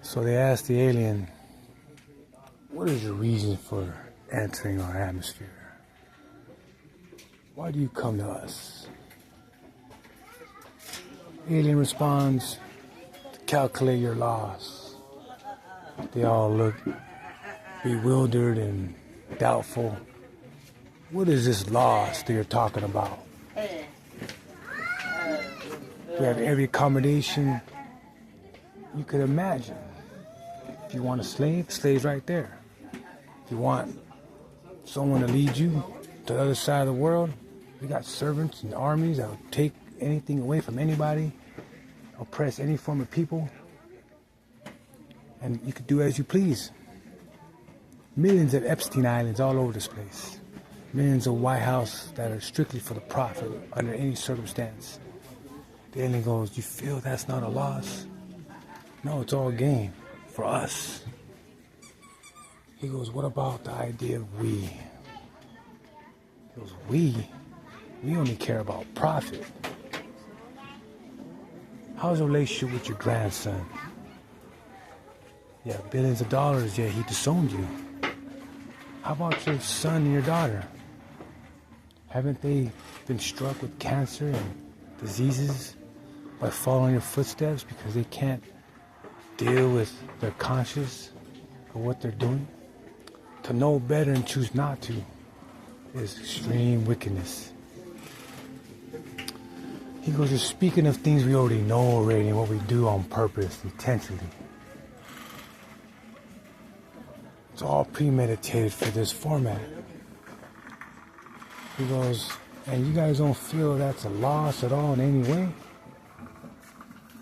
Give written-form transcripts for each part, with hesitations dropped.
So they asked the alien, what is your reason for entering our atmosphere? Why do you come to us? The alien responds, to calculate your loss. They all look bewildered and doubtful. What is this loss that you're talking about? We have every accommodation you could imagine. If you want a slave, slave's right there. If you want someone to lead you to the other side of the world, we got servants and armies that will take anything away from anybody, oppress any form of people, and you could do as you please. Millions of Epstein Islands all over this place. Millions of White House that are strictly for the profit under any circumstance. The alien goes, you feel that's not a loss? No, it's all gain for us. He goes, what about the idea of we? He goes, we only care about profit. How's your relationship with your grandson? You have billions of dollars, yet he disowned you. How about your son and your daughter? Haven't they been struck with cancer and diseases by following your footsteps because they can't deal with their conscience of what they're doing? To know better and choose not to is extreme wickedness. He goes, you're speaking of things we already know already and what we do on purpose, intentionally. It's all premeditated for this format. He goes, and you guys don't feel that's a loss at all in any way?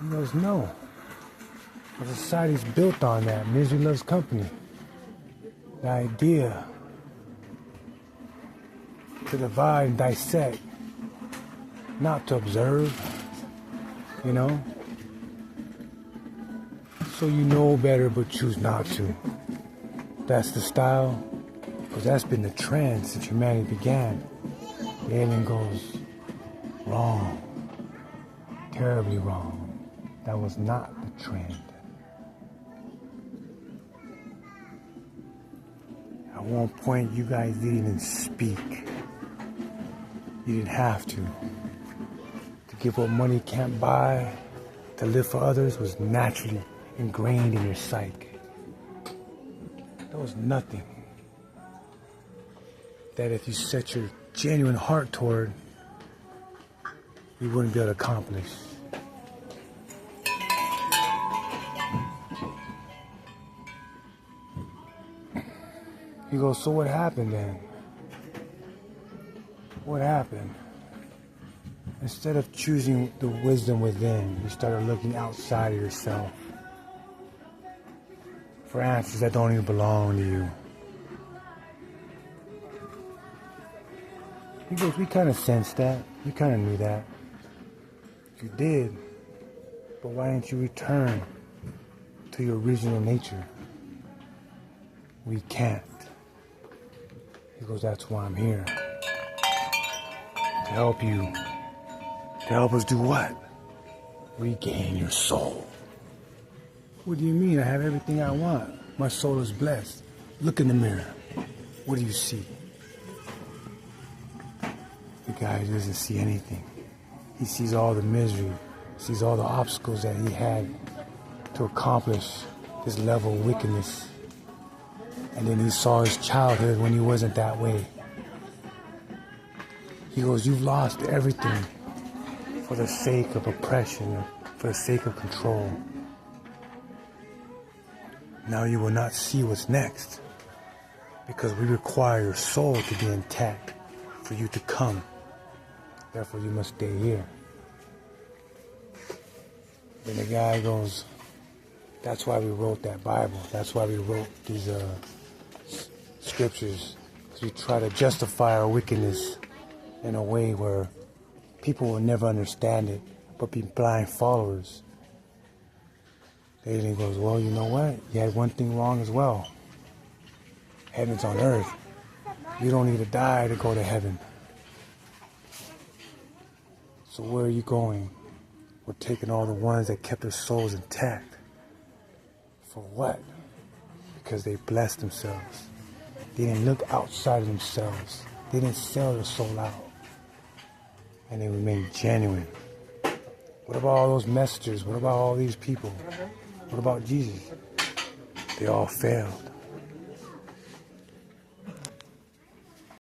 He goes, no. The society's built on that. Misery loves company. The idea to divide and dissect, not to observe, you know? So you know better but choose not to. That's the style, because that's been the trend since humanity began. The alien goes, wrong, terribly wrong. That was not the trend. At one point, you guys didn't even speak. You didn't have to. To give what money can't buy, to live for others was naturally ingrained in your psyche. There was nothing that if you set your genuine heart toward, you wouldn't be able to accomplish. He goes, so what happened then? What happened? Instead of choosing the wisdom within, you started looking outside of yourself for answers that don't even belong to you. He goes, we kind of sensed that. We kind of knew that. You did. But why didn't you return to your original nature? We can't. He goes, that's why I'm here. To help you. To help us do what? Regain your soul. What do you mean? I have everything I want. My soul is blessed. Look in the mirror. What do you see? The guy doesn't see anything. He sees all the misery, sees all the obstacles that he had to accomplish this level of wickedness. And then he saw his childhood when he wasn't that way. He goes, you've lost everything for the sake of oppression, for the sake of control. Now you will not see what's next, because we require your soul to be intact for you to come. Therefore, you must stay here. Then the guy goes, that's why we wrote that Bible. That's why we wrote these scriptures. Because we try to justify our wickedness in a way where people will never understand it, but be blind followers. The alien goes, well, you know what? You had one thing wrong as well. Heaven's on earth. You don't need to die to go to heaven. So where are you going? We're taking all the ones that kept their souls intact For what? Because they blessed themselves. They didn't look outside of themselves. They didn't sell their soul out. And they remained genuine. What about all those messengers? What about all these people? What about Jesus? They all failed.